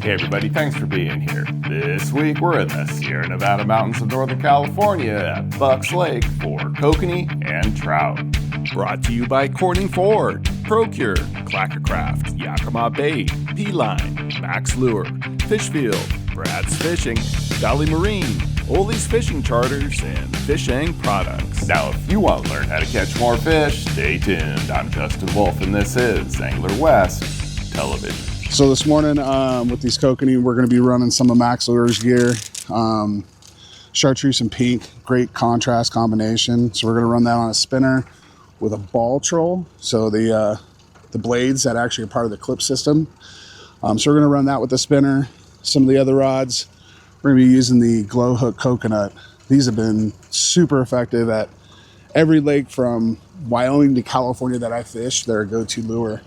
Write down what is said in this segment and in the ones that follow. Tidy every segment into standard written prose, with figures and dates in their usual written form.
Hey everybody, thanks for being here. This week we're in the Sierra Nevada mountains of Northern California at Bucks Lake for Kokanee and Trout. Brought to you by Corning Ford, Procure, Clackercraft, Yakima Bait, P-Line, Max Lure, Fishfield, Brad's Fishing, Valley Marine, Ole's Fishing Charters, and Fishing Products. Now if you want to learn how to catch more fish, stay tuned. I'm Justin Wolf and this is Angler West Television. So this morning with these Kokanee, we're going to be running some of Max Lure's gear. Chartreuse and pink, great contrast combination. So we're going to run that on a spinner with a ball troll. So the blades that actually are part of the clip system. So we're going to run that with the spinner. Some of the other rods, we're going to be using the Glow Hook Coconut. These have been super effective at every lake from Wyoming to California that I fish. They're a go-to lure.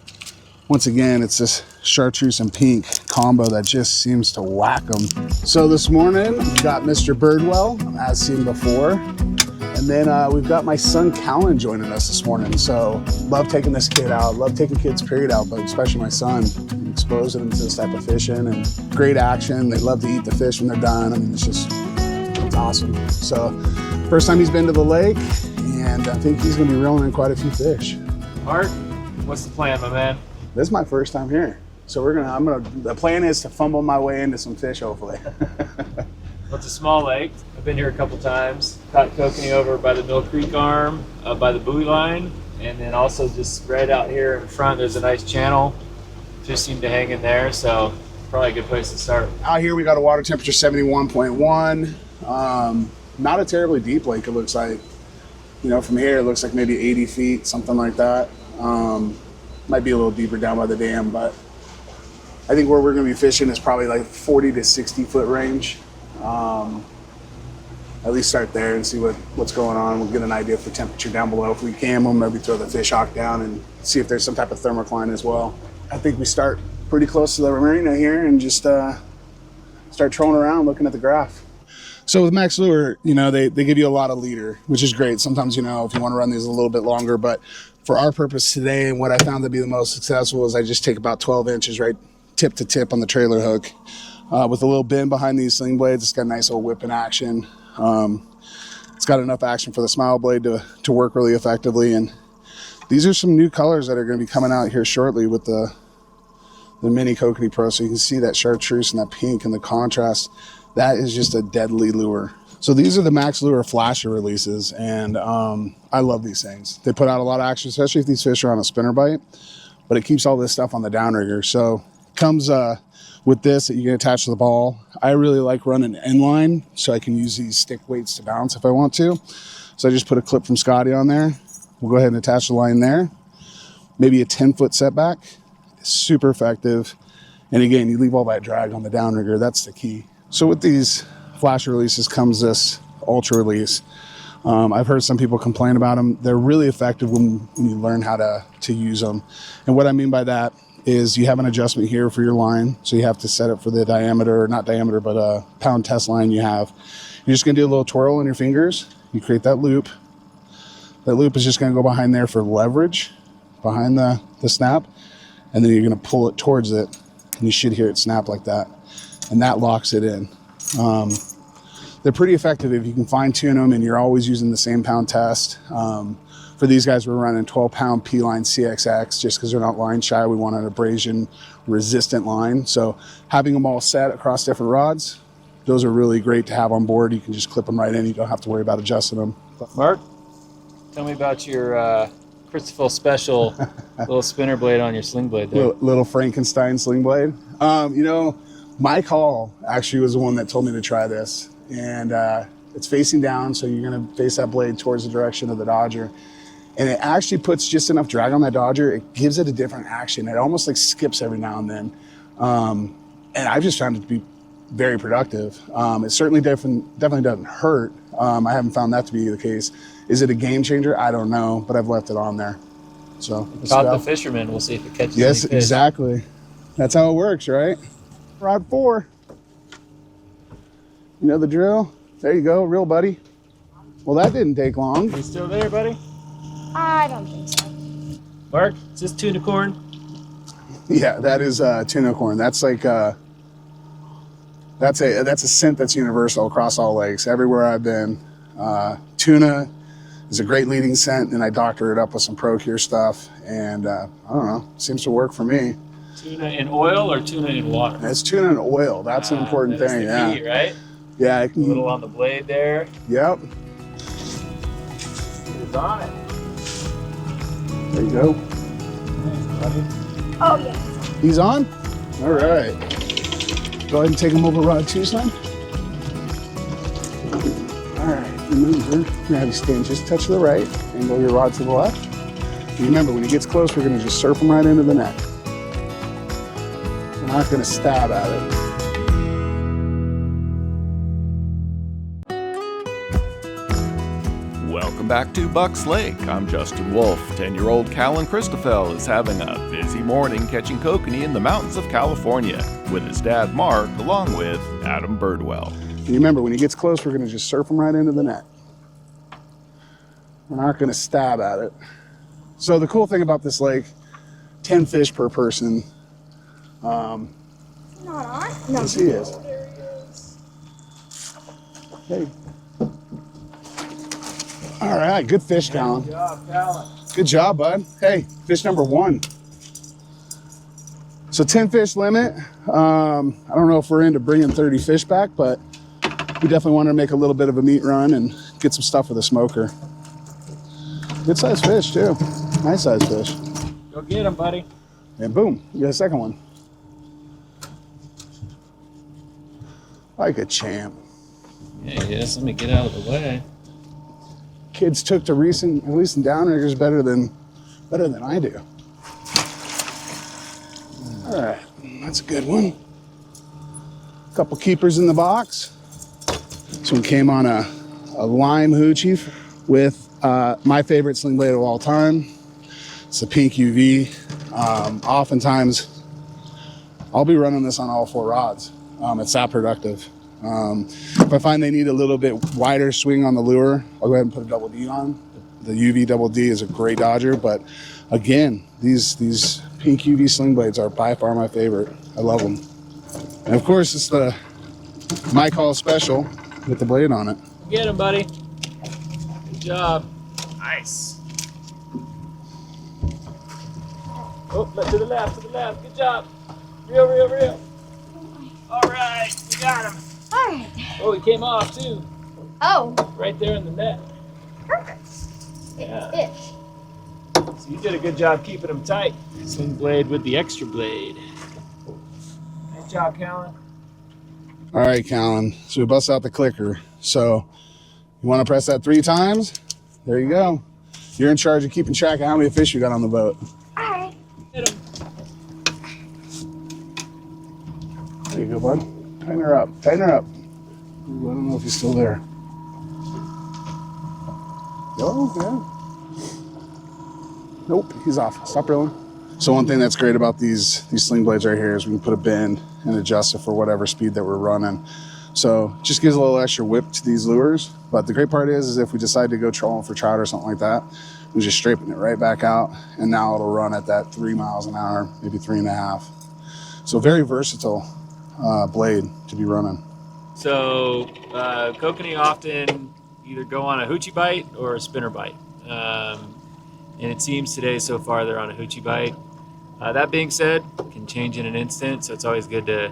Once again, it's this chartreuse and pink combo that just seems to whack them. So this morning, we've got Mr. Birdwell, as seen before. And then we've got my son Callen joining us this morning. So love taking this kid out, love taking kids period out, but especially my son, exposing them to this type of fishing and great action. They love to eat the fish when they're done. I mean, it's awesome. So first time he's been to the lake, and I think he's gonna be reeling in quite a few fish. Mark, what's the plan, my man? This is my first time here. So the plan is to fumble my way into some fish, hopefully. Well, it's a small lake. I've been here a couple times. Caught Kokanee over by the Mill Creek arm, by the buoy line, and then also just right out here in front, there's a nice channel. Fish seem to hang in there, so probably a good place to start. Out here we got a water temperature 71.1. Not a terribly deep lake, it looks like. You know, from here it looks like maybe 80 feet, something like that. Might be a little deeper down by the dam, but I think where we're going to be fishing is probably like 40 to 60 foot range. At least start there and see what's going on. We'll get an idea for temperature down below. If we can, we'll maybe throw the fish hawk down and see if there's some type of thermocline as well. I think we start pretty close to the marina here and just start trolling around looking at the graph. So with Max Lure, you know, they give you a lot of leader, which is great. Sometimes, you know, if you want to run these a little bit longer, but for our purpose today, and what I found to be the most successful is I just take about 12 inches right tip to tip on the trailer hook with a little bend behind these Sling Blades. It's got a nice little whipping action. It's got enough action for the smile blade to work really effectively. And these are some new colors that are going to be coming out here shortly with the mini Kokanee Pros. So you can see that chartreuse and that pink and the contrast. That is just a deadly lure. So these are the Max Lure flasher releases, and I love these things. They put out a lot of action, especially if these fish are on a spinner bite, but it keeps all this stuff on the downrigger. So it comes with this that you can attach to the ball. I really like running inline, so I can use these stick weights to bounce if I want to. So I just put a clip from Scotty on there. We'll go ahead and attach the line there. Maybe a 10-foot setback. It's super effective. And again, you leave all that drag on the downrigger. That's the key. So with these flash releases comes this ultra release. I've heard some people complain about them. They're really effective when you learn how to use them. And what I mean by that is you have an adjustment here for your line. So you have to set it for the diameter, not diameter, but a pound test line you have. You're just gonna do a little twirl in your fingers. You create that loop. That loop is just gonna go behind there for leverage, behind the snap. And then you're gonna pull it towards it and you should hear it snap like that. And that locks it in. They're pretty effective if you can fine tune them and you're always using the same pound test. For these guys, we're running 12-pound P-line CXX just because they're not line shy. We want an abrasion resistant line. So having them all set across different rods, those are really great to have on board. You can just clip them right in. You don't have to worry about adjusting them. Mark, tell me about your Christophel special little spinner blade on your Sling Blade there. Little Frankenstein Sling Blade. You know, Mike Hall actually was the one that told me to try this. And it's facing down, so you're gonna face that blade towards the direction of the Dodger. And it actually puts just enough drag on that Dodger, it gives it a different action. It almost like skips every now and then. And I've just found it to be very productive. It certainly definitely doesn't hurt. I haven't found that to be the case. Is it a game changer? I don't know, but I've left it on there. So caught the fisherman, we'll see if it catches Yes, any fish. Exactly. That's how it works, right? Rod 4. You know the drill? There you go, real buddy. Well, that didn't take long. You still there, buddy? I don't think so. Mark, is this tuna corn? Yeah, that is tuna corn. That's like That's a scent that's universal across all lakes. Everywhere I've been, tuna is a great leading scent, and I doctor it up with some Procure stuff, and I don't know, seems to work for me. Tuna in oil or tuna in water? It's tuna in oil. That's an important thing. That's the key, right? Yeah. A little on the blade there. Yep. It's on it. There you go. Thanks, buddy. Oh, yeah. He's on? All right. Go ahead and take him over rod 2, son. All right, remember, we're gonna have you stand just a touch to the right, angle your rod to the left. And remember, when he gets close, we're gonna just surf him right into the net. We're not gonna stab at it. Welcome back to Bucks Lake. I'm Justin Wolf. 10-year-old Callen Christophel is having a busy morning catching kokanee in the mountains of California with his dad, Marc, along with Adam Birdwell. And remember, when he gets close, we're gonna just surf him right into the net. We're not gonna stab at it. So the cool thing about this lake, 10 fish per person. Not on? No. Yes, he is. There he is. Hey. All right, good fish, Callen. Good job, Callen. Good job, bud. Hey, fish number 1. So 10 fish limit. I don't know if we're into bringing 30 fish back, but we definitely want to make a little bit of a meat run and get some stuff with a smoker. Good sized fish too. Nice sized fish. Go get him, buddy. And boom, you got a second one. Like a champ. Yeah, yes. Let me get out of the way. Kids took to releasing downriggers better than I do. All right, that's a good one. Couple keepers in the box. This one came on a lime hoochie with my favorite sling blade of all time. It's a pink UV. Oftentimes, I'll be running this on all 4 rods. It's that productive. If I find they need a little bit wider swing on the lure, I'll go ahead and put a double D on. The UV double D is a great dodger, but again, these pink UV sling blades are by far my favorite. I love them. And of course, it's the My Call Special with the blade on it. Get him, buddy. Good job. Nice. Oh, to the left, to the left. Good job. Reel, reel, reel. All right, we got him. All right. Oh, he came off too. Oh, Right there in the net. perfect. Yeah. Fish. So you did a good job keeping him tight. Sling blade with the extra blade. Good job, Callen. All right, Callen. So we bust out the clicker. So you want to press that 3 times? There you go. You're in charge of keeping track of how many fish you got on the boat. All right. Hit him. There you go, bud. Tighten her up. Tighten her up. I don't know if he's still there. Oh, yeah. Nope, he's off. Stop reeling. So one thing that's great about these sling blades right here is we can put a bend and adjust it for whatever speed that we're running. So it just gives a little extra whip to these lures. But the great part is if we decide to go trolling for trout or something like that, we just straighten it right back out, and now it'll run at that 3 miles an hour, maybe 3.5. So very versatile blade to be running. So kokanee often either go on a hoochie bite or a spinner bite. And it seems today so far they're on a hoochie bite. That being said, it can change in an instant, so it's always good to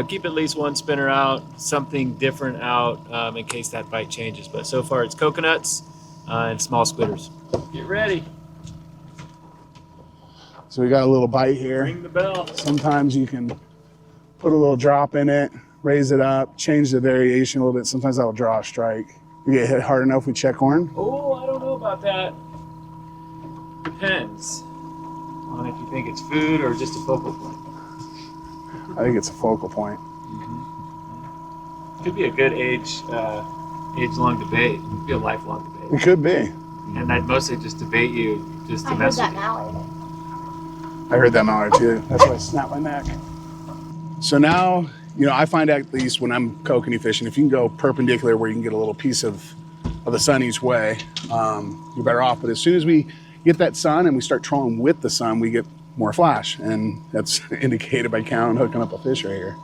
keep at least one spinner out, something different out in case that bite changes. But so far it's coconuts and small squitters. Get ready. So we got a little bite here. Ring the bell. Sometimes you can put a little drop in it, raise it up, change the variation a little bit. Sometimes that will draw a strike. You get hit hard enough, we check horn. Oh, I don't know about that. Depends on if you think it's food or just a focal point. I think it's a focal point. Could be a good age-long debate. It could be a lifelong debate. It could be. And I'd mostly just debate you just to I heard mess that with mallard. I heard that mallard too. That's why I snapped my neck. So now, I find at least when I'm kokanee fishing, if you can go perpendicular where you can get a little piece of the sun each way, you're better off. But as soon as we get that sun and we start trolling with the sun, we get more flash. And that's indicated by Callen hooking up a fish right here.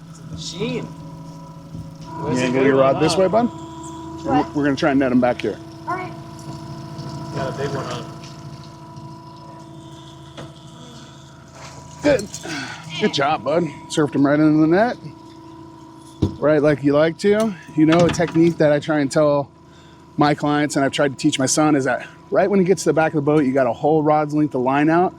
It's a Sheen. You ain't gonna get your rod this way, bud? What? We're gonna try and net him back here. All right. Got a big one on. Good job, bud. Surfed him right into the net. Right like you like to. You know, a technique that I try and tell my clients, and I've tried to teach my son, is that right when he gets to the back of the boat, you got a whole rod's length of line out,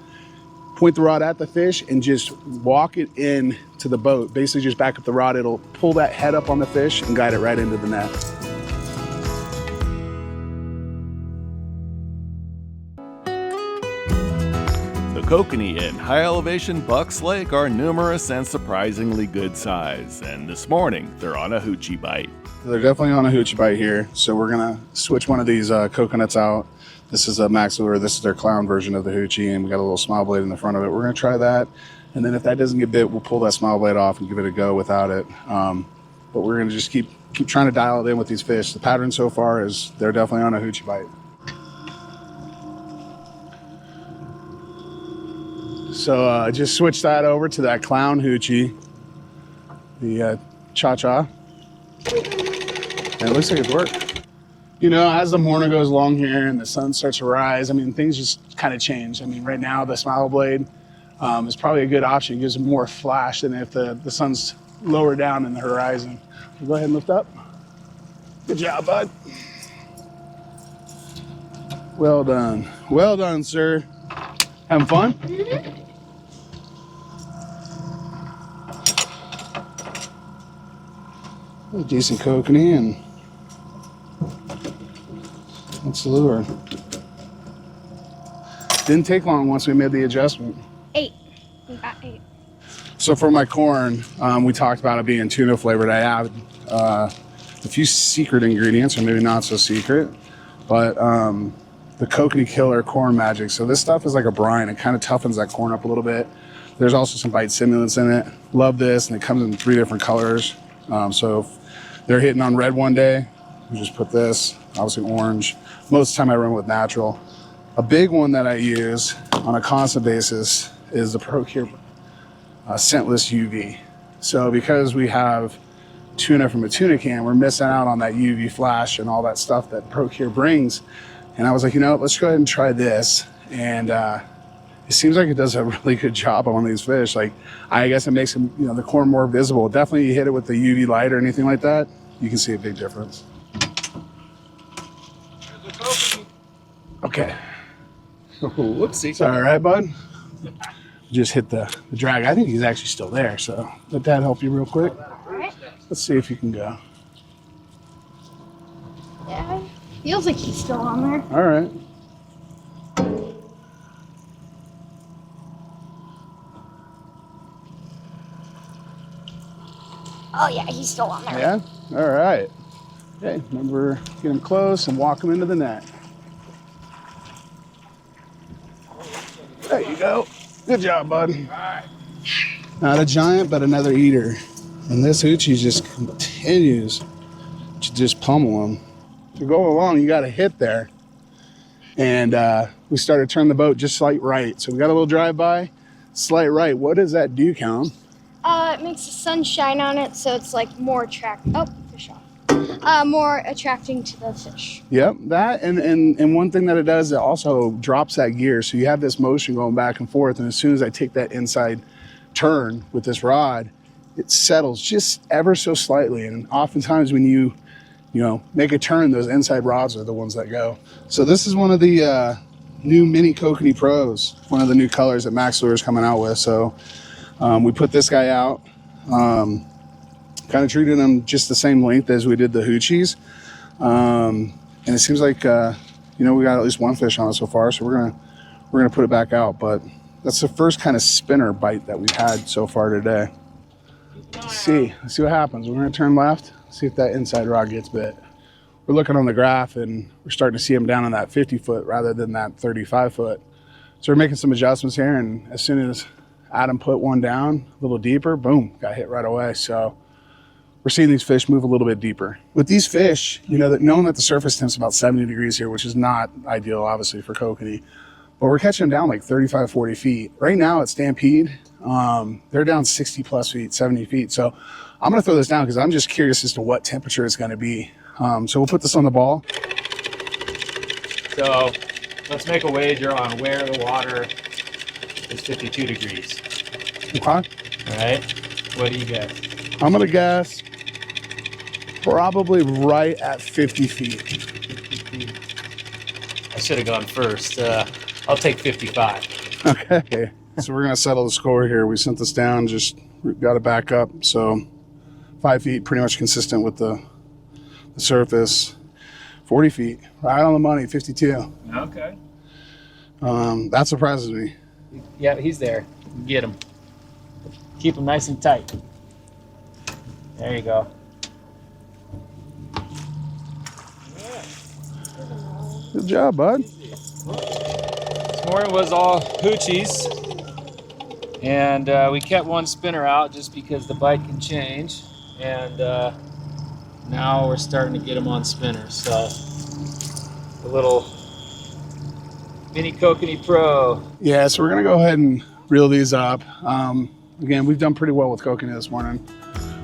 point the rod at the fish, and just walk it in to the boat. Basically just back up the rod. It'll pull that head up on the fish and guide it right into the net. The Kokanee and high elevation Bucks Lake are numerous and surprisingly good size, and this morning they're on a hoochie bite. They're definitely on a hoochie bite here, so we're gonna switch one of these coconuts out. This is a Mack's lure. This is their clown version of the hoochie, and we got a little smile blade in the front of it. We're gonna try that, and then if that doesn't get bit, we'll pull that smile blade off and give it a go without it. But we're gonna just keep trying to dial it in with these fish. The pattern so far is they're definitely on a hoochie bite. So just switch that over to that clown hoochie, the cha-cha. And it looks like it's worked. You know, as the morning goes along here and the sun starts to rise, I mean, things just kind of change. I mean, right now the smile blade is probably a good option. It gives more flash than if the sun's lower down in the horizon. So go ahead and lift up. Good job, bud. Well done. Well done, sir. Having fun? Mm-hmm. A decent kokanee, and that's the lure. Didn't take long once we made the adjustment. 8. We got 8. So for my corn, we talked about it being tuna flavored. I added a few secret ingredients, or maybe not so secret, but the Kokanee Killer Corn Magic. So this stuff is like a brine. It kind of toughens that corn up a little bit. There's also some bite stimulants in it. Love this, and it comes in 3 different colors. So if they're hitting on red one day, we just put this, obviously orange. Most of the time I run with natural. A big one that I use on a constant basis is the Procure scentless UV. So because we have tuna from a tuna can, we're missing out on that UV flash and all that stuff that Procure brings. And I was like, you know, let's go ahead and try this. And it seems like it does a really good job on these fish. Like, I guess it makes them, you know, the corn more visible. Definitely you hit it with the UV light or anything like that, you can see a big difference. Okay. Whoopsie. It's all right, bud. Just hit the drag. I think he's actually still there, so let that help you real quick. All right. Let's see if you can go. Yeah. Feels like he's still on there. All right. Oh yeah, he's still on there. Yeah? All right. Okay, remember, get him close and walk him into the net. There you go. Good job, bud. Not a giant, but another eater. And this hoochie just continues to just pummel him. To go along, you got to hit there. And we started turning the boat just slight right. So we got a little drive-by, slight right. What does that do, Callen? It makes the sun shine on it, so it's like more attractive. Oh, fish off. More attracting to the fish. Yep, that and one thing that it does, it also drops that gear. So you have this motion going back and forth, and as soon as I take that inside turn with this rod, it settles just ever so slightly. And oftentimes when you make a turn, those inside rods are the ones that go. So this is one of the new mini Kokanee Pros, one of the new colors that Mack's Lure is coming out with. So we put this guy out, kind of treated him just the same length as we did the hoochies. And it seems like, we got at least one fish on it so far. So we're gonna put it back out. But that's the first kind of spinner bite that we've had so far today. Let's see what happens. We're gonna turn left, see if that inside rod gets bit. We're looking on the graph and we're starting to see him down on that 50 foot rather than that 35 foot. So we're making some adjustments here, and as soon as Adam put one down a little deeper, boom, got hit right away. So we're seeing these fish move a little bit deeper. With these fish, knowing that the surface temp's about 70 degrees here, which is not ideal, obviously, for kokanee, But we're catching them down like 35, 40 feet. Right now at Stampede, they're down 60 plus feet, 70 feet. So I'm gonna throw this down because I'm just curious as to what temperature it's gonna be. So we'll put this on the ball. So let's make a wager on where the water is 52 degrees. Okay. All right, what do you guess? I'm gonna guess probably right at 50 feet. I should have gone first. I'll take 55. Okay. So we're gonna settle the score here. We sent this down, just got it back up. So 5 feet, pretty much consistent with the surface. 40 feet, right on the money, 52. Okay. That surprises me. Yeah, he's there. Get him. Keep him nice and tight. There you go. Good job, bud. This morning was all hoochies, and we kept one spinner out just because the bite can change, and now we're starting to get them on spinners. So the little mini Kokanee Pro. Yeah, so we're gonna go ahead and reel these up. Again, we've done pretty well with Kokanee this morning.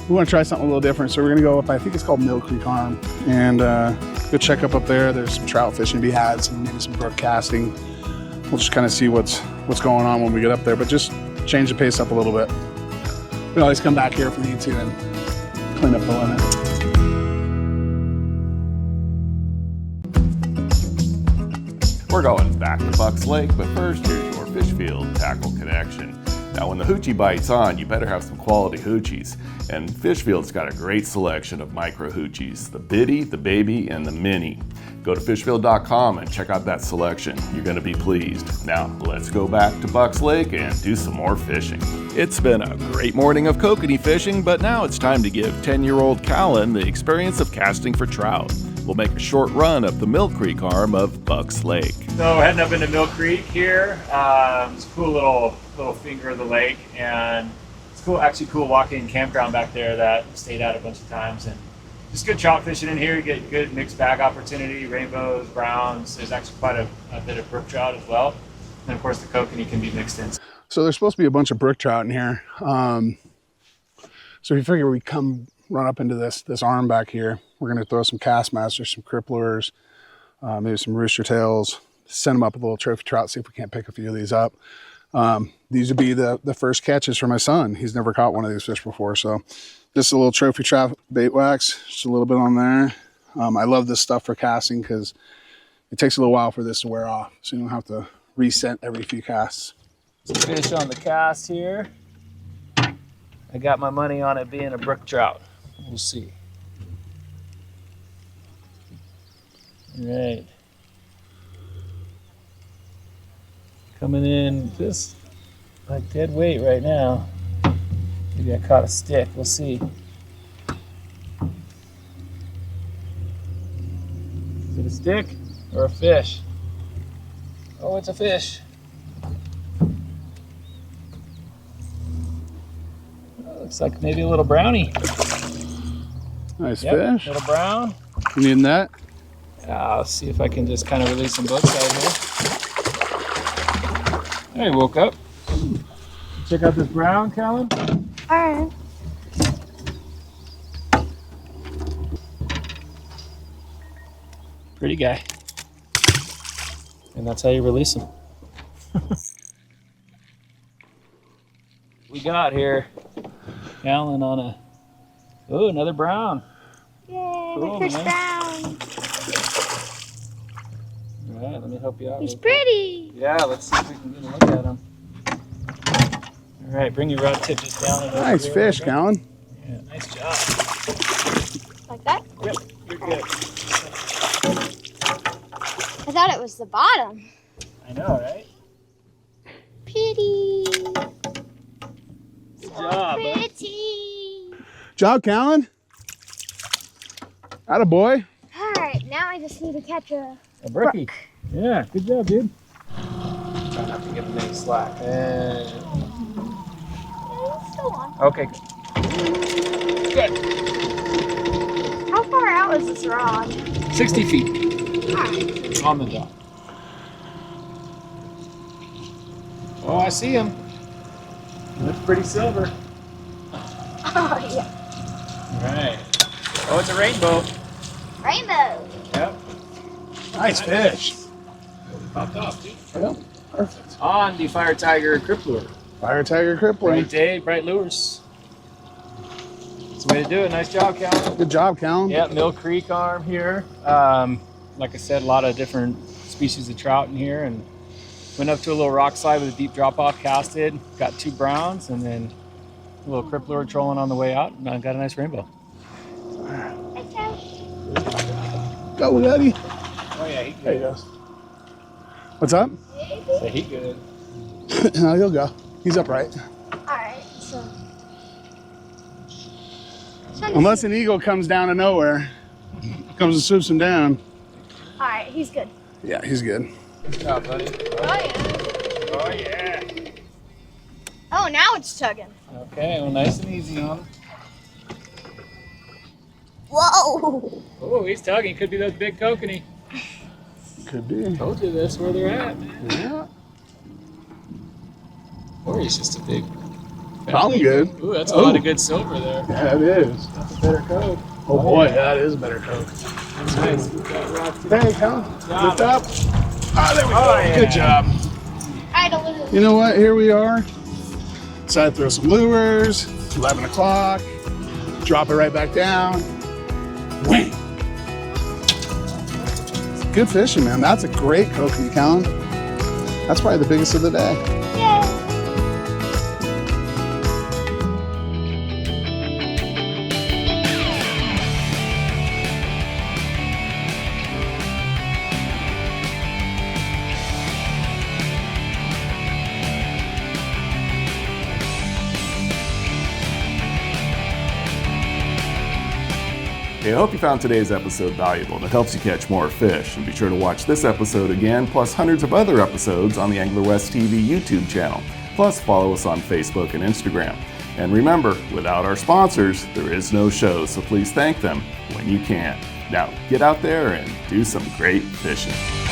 We want to try something a little different, so we're gonna go up, I think it's called Mill Creek Arm, and go check up there. There's some trout fishing to be had, some maybe some brook casting. We'll just kind of see what's going on when we get up there, but just change the pace up a little bit. We can always come back here if we need to and clean up the limit. We're going back to Bucks Lake, but first here's your fish field tackle connection. Now when the hoochie bites on, you better have some quality hoochies. And Fishfield's got a great selection of micro hoochies, the bitty, the baby, and the mini. Go to fishfield.com and check out that selection. You're gonna be pleased. Now let's go back to Bucks Lake and do some more fishing. It's been a great morning of kokanee fishing, but now it's time to give 10-year-old Callen the experience of casting for trout. We'll make a short run up the Mill Creek arm of Bucks Lake. So we're heading up into Mill Creek here. It's a cool little finger of the lake, and it's cool, actually cool walking campground back there that we stayed at a bunch of times, and just good trout fishing in here. You get good mixed bag opportunity, rainbows, browns. There's actually quite a bit of brook trout as well, and of course the kokanee can be mixed in. So there's supposed to be a bunch of brook trout in here. So if you figure we come run up into this arm back here, we're gonna throw some Castmasters, some cripplers, maybe some rooster tails, send them up with a little trophy trout, see if we can't pick a few of these up. These would be the first catches for my son. He's never caught one of these fish before. So just a little trophy trout bait wax, just a little bit on there. I love this stuff for casting because it takes a little while for this to wear off. So you don't have to reset every few casts. Fish on the cast here. I got my money on it being a brook trout. We'll see. All right. Coming in just like dead weight right now. Maybe I caught a stick. We'll see. Is it a stick or a fish? Oh, it's a fish. Oh, looks like maybe a little brownie. Nice Yep, fish. little brown. You needing that? I'll see if I can just kind of release them both sides here. Hey, woke up. Check out this brown, Callen. All right. Pretty guy. And that's how you release them. We got here, Callen on a, oh, another brown. Yay, Cool, the fish man. down. All right, let me help you out. He's real quick. pretty. Yeah, let's see if we can get a look at him. All right, bring your rod tip just down and over Nice here, fish, okay? Callen. Yeah, nice job. Like that? Yep, you're good. Oh. I thought it was the bottom. I know, right? Pretty. Good job, bud. Pretty. Job, Callen. Atta boy. All right, now I just need to catch a A brookie. Yeah, good job, dude. Try not to give him any slack. And... It's still on. Okay. Good. How far out is this rod? 60 feet All right. on the dot. Oh, I see him. That's pretty silver. Oh, yeah. All right. Oh, it's a rainbow. Rainbow. Yep. Nice fish. Popped off, dude. Yep. Perfect. On the Fire Tiger Crip Lure. Fire Tiger crippling. Bright day, bright lures. That's the way to do it. Nice job, Callen. Good job, Callen. Yeah, Mill Creek arm here. Like I said, a lot of different species of trout in here, and went up to a little rock slide with a deep drop off, casted, got 2 browns, and then a little crip lure trolling on the way out, and I got a nice rainbow. Go, Daddy. Oh yeah, he good. There he goes. What's up? So he good. No, he'll go. He's upright. Alright, so. Unless an eagle comes down to nowhere, comes and swoops him down. Alright, he's good. Yeah, he's good. Good job, buddy. Oh, yeah. Oh yeah. Oh, now it's tugging. Okay, well, nice and easy on him. Whoa! Oh, he's tugging. Could be those big kokanee. Could be. Told you that's where they're at. Yeah. Or he's just a big. Sound good. Ooh, that's a lot of good silver there. Yeah, it is. That's a better coke. Oh boy, that is a better coke. That's nice. Get that rock to Hey, Callen. Lift up. Ah, there we go. Oh, yeah. Good job. I don't lose. You know what? Here we are. Decided to throw some lures. 11 o'clock. Drop it right back down. Wait. Good fishing, man. That's a great kokanee, Callen. That's probably the biggest of the day. Yay! Hey, I hope you found today's episode valuable and it helps you catch more fish. And be sure to watch this episode again, plus hundreds of other episodes on the Angler West TV YouTube channel. Plus, follow us on Facebook and Instagram. And remember, without our sponsors, there is no show, so please thank them when you can. Now, get out there and do some great fishing.